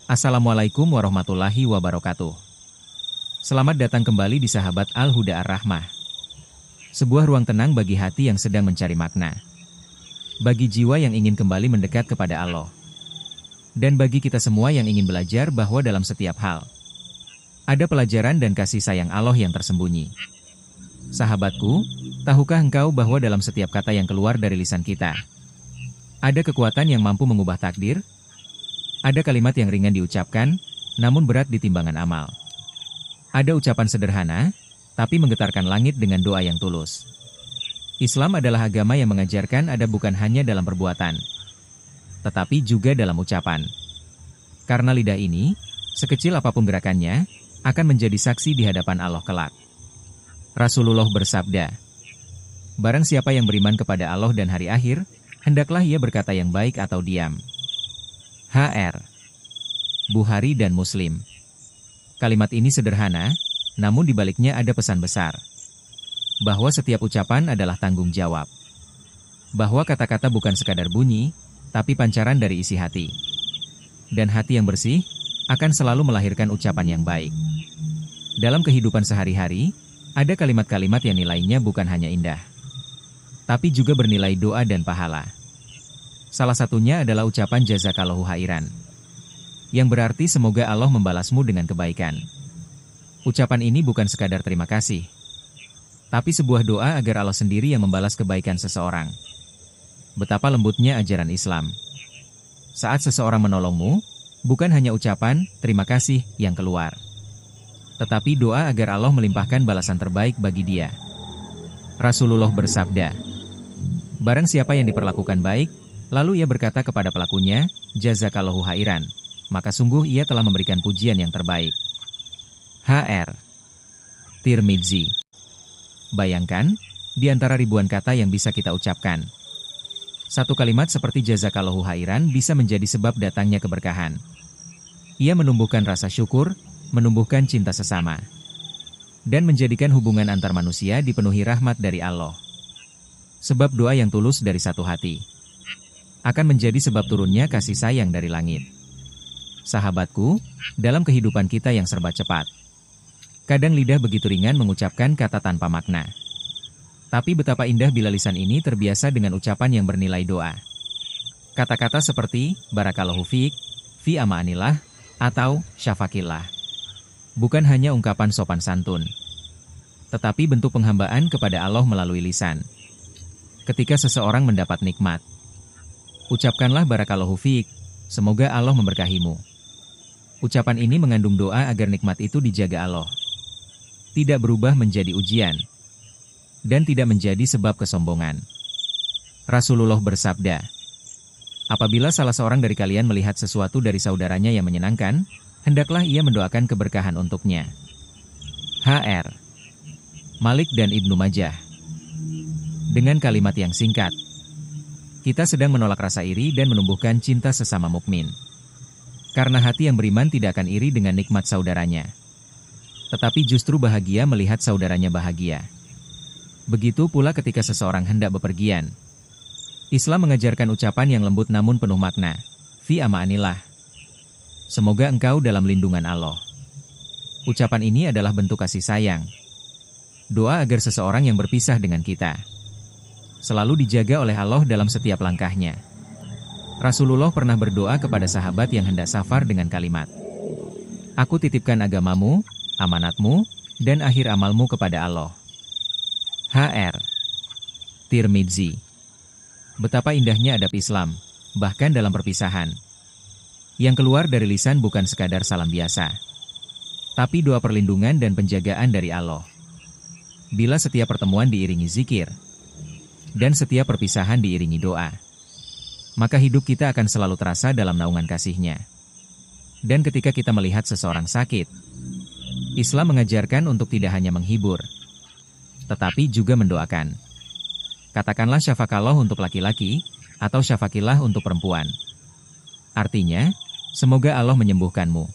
Assalamualaikum warahmatullahi wabarakatuh. Selamat datang kembali di Sahabat Al-Huda Ar-Rahmah. Sebuah ruang tenang bagi hati yang sedang mencari makna. Bagi jiwa yang ingin kembali mendekat kepada Allah. Dan bagi kita semua yang ingin belajar bahwa dalam setiap hal, ada pelajaran dan kasih sayang Allah yang tersembunyi. Sahabatku, tahukah engkau bahwa dalam setiap kata yang keluar dari lisan kita, ada kekuatan yang mampu mengubah takdir? Ada kalimat yang ringan diucapkan, namun berat di timbangan amal. Ada ucapan sederhana, tapi menggetarkan langit dengan doa yang tulus. Islam adalah agama yang mengajarkan adab bukan hanya dalam perbuatan, tetapi juga dalam ucapan. Karena lidah ini, sekecil apapun gerakannya, akan menjadi saksi di hadapan Allah kelak. Rasulullah bersabda, "Barang siapa yang beriman kepada Allah dan hari akhir, hendaklah ia berkata yang baik atau diam." HR. Bukhari dan Muslim. Kalimat ini sederhana, namun di baliknya ada pesan besar. Bahwa setiap ucapan adalah tanggung jawab. Bahwa kata-kata bukan sekadar bunyi, tapi pancaran dari isi hati. Dan hati yang bersih, akan selalu melahirkan ucapan yang baik. Dalam kehidupan sehari-hari, ada kalimat-kalimat yang nilainya bukan hanya indah, tapi juga bernilai doa dan pahala. Salah satunya adalah ucapan jazakallahu khairan, yang berarti semoga Allah membalasmu dengan kebaikan. Ucapan ini bukan sekadar terima kasih, tapi sebuah doa agar Allah sendiri yang membalas kebaikan seseorang. Betapa lembutnya ajaran Islam. Saat seseorang menolongmu, bukan hanya ucapan terima kasih yang keluar, tetapi doa agar Allah melimpahkan balasan terbaik bagi dia. Rasulullah bersabda, "Barang siapa yang diperlakukan baik, lalu ia berkata kepada pelakunya, jazakallahu khairan, maka sungguh ia telah memberikan pujian yang terbaik." HR. Tirmidzi. Bayangkan, di antara ribuan kata yang bisa kita ucapkan, satu kalimat seperti jazakallahu khairan bisa menjadi sebab datangnya keberkahan. Ia menumbuhkan rasa syukur, menumbuhkan cinta sesama, dan menjadikan hubungan antar manusia dipenuhi rahmat dari Allah. Sebab doa yang tulus dari satu hati akan menjadi sebab turunnya kasih sayang dari langit. Sahabatku, dalam kehidupan kita yang serba cepat, kadang lidah begitu ringan mengucapkan kata tanpa makna. Tapi betapa indah bila lisan ini terbiasa dengan ucapan yang bernilai doa. Kata-kata seperti, barakallahu fiik, fi amaanillah, atau syafakillah. Bukan hanya ungkapan sopan santun, tetapi bentuk penghambaan kepada Allah melalui lisan. Ketika seseorang mendapat nikmat, ucapkanlah barakallahu fiik, semoga Allah memberkahimu. Ucapan ini mengandung doa agar nikmat itu dijaga Allah, tidak berubah menjadi ujian, dan tidak menjadi sebab kesombongan. Rasulullah bersabda, apabila salah seorang dari kalian melihat sesuatu dari saudaranya yang menyenangkan, hendaklah ia mendoakan keberkahan untuknya. HR. Malik dan Ibnu Majah. Dengan kalimat yang singkat, kita sedang menolak rasa iri dan menumbuhkan cinta sesama mukmin. Karena hati yang beriman tidak akan iri dengan nikmat saudaranya, tetapi justru bahagia melihat saudaranya bahagia. Begitu pula ketika seseorang hendak bepergian. Islam mengajarkan ucapan yang lembut namun penuh makna. Fi amaanillah. Semoga engkau dalam lindungan Allah. Ucapan ini adalah bentuk kasih sayang. Doa agar seseorang yang berpisah dengan kita selalu dijaga oleh Allah dalam setiap langkahnya. Rasulullah pernah berdoa kepada sahabat yang hendak safar dengan kalimat, "Aku titipkan agamamu, amanatmu, dan akhir amalmu kepada Allah." HR. Tirmidzi. Betapa indahnya adab Islam, bahkan dalam perpisahan. Yang keluar dari lisan bukan sekadar salam biasa, tapi doa perlindungan dan penjagaan dari Allah. Bila setiap pertemuan diiringi zikir, dan setiap perpisahan diiringi doa, maka hidup kita akan selalu terasa dalam naungan kasih-Nya. Dan ketika kita melihat seseorang sakit, Islam mengajarkan untuk tidak hanya menghibur, tetapi juga mendoakan. Katakanlah syafakallah untuk laki-laki, atau syafakillah untuk perempuan. Artinya, semoga Allah menyembuhkanmu.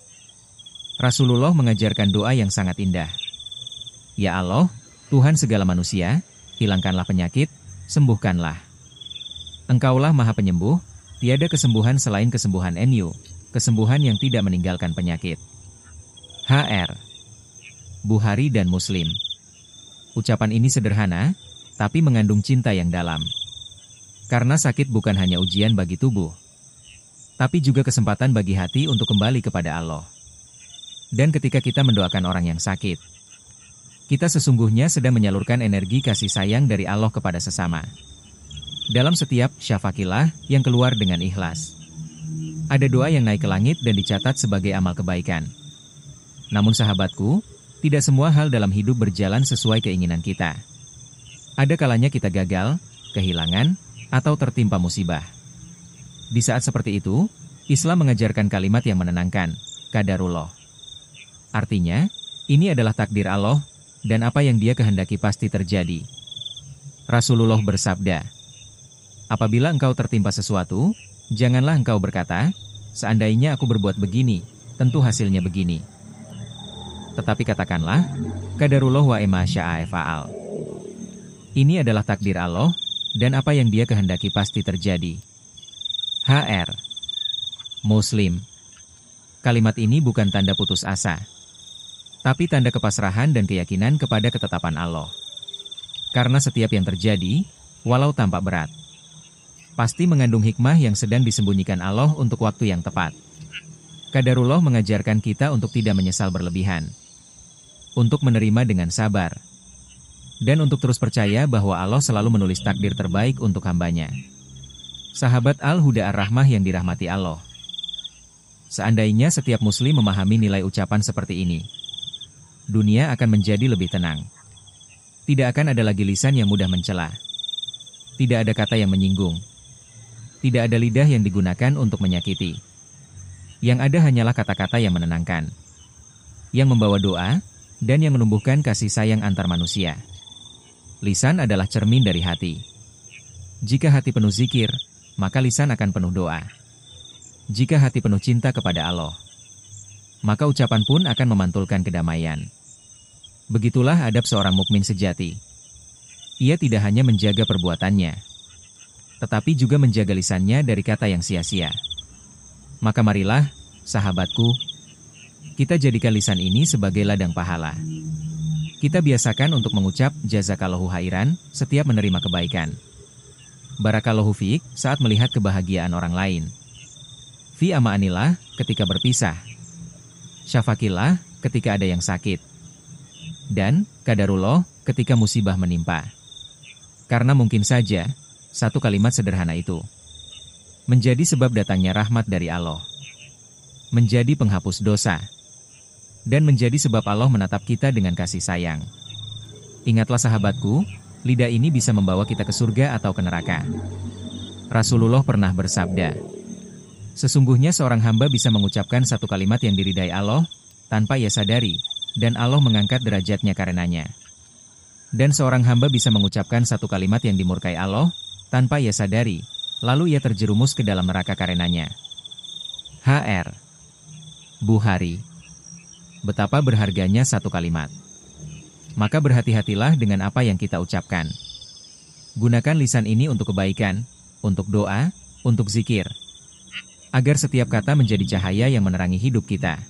Rasulullah mengajarkan doa yang sangat indah. Ya Allah, Tuhan segala manusia, hilangkanlah penyakit, sembuhkanlah. Engkaulah Maha Penyembuh, tiada kesembuhan selain kesembuhan NU. kesembuhan yang tidak meninggalkan penyakit. HR. Bukhari dan Muslim. Ucapan ini sederhana, tapi mengandung cinta yang dalam. Karena sakit bukan hanya ujian bagi tubuh, tapi juga kesempatan bagi hati untuk kembali kepada Allah. Dan ketika kita mendoakan orang yang sakit, kita sesungguhnya sedang menyalurkan energi kasih sayang dari Allah kepada sesama. Dalam setiap syafakilah yang keluar dengan ikhlas, ada doa yang naik ke langit dan dicatat sebagai amal kebaikan. Namun sahabatku, tidak semua hal dalam hidup berjalan sesuai keinginan kita. Ada kalanya kita gagal, kehilangan, atau tertimpa musibah. Di saat seperti itu, Islam mengajarkan kalimat yang menenangkan, qadarullah. Artinya, ini adalah takdir Allah, dan apa yang Dia kehendaki pasti terjadi. Rasulullah bersabda, apabila engkau tertimpa sesuatu, janganlah engkau berkata, seandainya aku berbuat begini, tentu hasilnya begini. Tetapi katakanlah, qadarullah wa ma syaa fa'al. Ini adalah takdir Allah, dan apa yang Dia kehendaki pasti terjadi. HR. Muslim. Kalimat ini bukan tanda putus asa, tapi tanda kepasrahan dan keyakinan kepada ketetapan Allah. Karena setiap yang terjadi, walau tampak berat, pasti mengandung hikmah yang sedang disembunyikan Allah untuk waktu yang tepat. Qadarullah mengajarkan kita untuk tidak menyesal berlebihan, untuk menerima dengan sabar, dan untuk terus percaya bahwa Allah selalu menulis takdir terbaik untuk hambanya. Sahabat Al-Huda Ar-Rahmah yang dirahmati Allah, seandainya setiap muslim memahami nilai ucapan seperti ini, dunia akan menjadi lebih tenang. Tidak akan ada lagi lisan yang mudah mencela, tidak ada kata yang menyinggung, tidak ada lidah yang digunakan untuk menyakiti. Yang ada hanyalah kata-kata yang menenangkan, yang membawa doa, dan yang menumbuhkan kasih sayang antar manusia. Lisan adalah cermin dari hati. Jika hati penuh zikir, maka lisan akan penuh doa. Jika hati penuh cinta kepada Allah, maka ucapan pun akan memantulkan kedamaian. Begitulah adab seorang mukmin sejati. Ia tidak hanya menjaga perbuatannya, tetapi juga menjaga lisannya dari kata yang sia-sia. Maka marilah, sahabatku, kita jadikan lisan ini sebagai ladang pahala. Kita biasakan untuk mengucap jazakallahu khairan setiap menerima kebaikan. Barakallahu fiik saat melihat kebahagiaan orang lain. Fi amaanillah ketika berpisah. Syafakillah ketika ada yang sakit. Dan qadarullah ketika musibah menimpa. Karena mungkin saja, satu kalimat sederhana itu menjadi sebab datangnya rahmat dari Allah, menjadi penghapus dosa, dan menjadi sebab Allah menatap kita dengan kasih sayang. Ingatlah sahabatku, lidah ini bisa membawa kita ke surga atau ke neraka. Rasulullah pernah bersabda, sesungguhnya seorang hamba bisa mengucapkan satu kalimat yang diridai Allah, tanpa ia sadari, dan Allah mengangkat derajatnya karenanya. Dan seorang hamba bisa mengucapkan satu kalimat yang dimurkai Allah, tanpa ia sadari, lalu ia terjerumus ke dalam neraka karenanya. HR. Bukhari. Betapa berharganya satu kalimat. Maka berhati-hatilah dengan apa yang kita ucapkan. Gunakan lisan ini untuk kebaikan, untuk doa, untuk zikir, agar setiap kata menjadi cahaya yang menerangi hidup kita.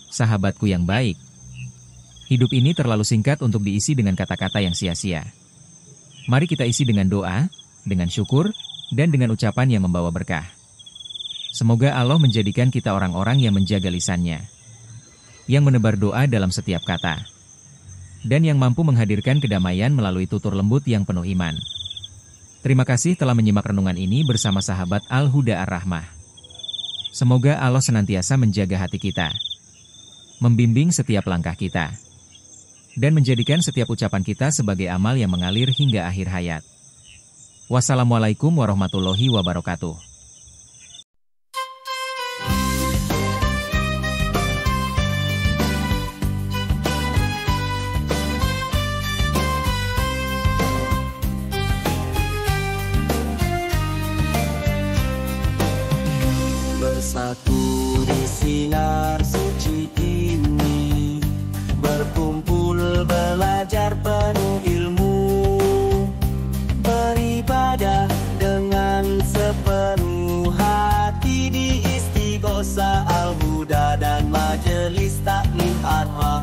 Sahabatku yang baik, hidup ini terlalu singkat untuk diisi dengan kata-kata yang sia-sia. Mari kita isi dengan doa, dengan syukur, dan dengan ucapan yang membawa berkah. Semoga Allah menjadikan kita orang-orang yang menjaga lisannya, yang menebar doa dalam setiap kata, dan yang mampu menghadirkan kedamaian melalui tutur lembut yang penuh iman. Terima kasih telah menyimak renungan ini bersama sahabat Al-Huda Ar-Rahmah. Semoga Allah senantiasa menjaga hati kita, membimbing setiap langkah kita, dan menjadikan setiap ucapan kita sebagai amal yang mengalir hingga akhir hayat. Wassalamualaikum warahmatullahi wabarakatuh. Bersatu di sinar suci ini, berkumpul belajar penuh ilmu, beribadah dengan sepenuh gelis taklim arwah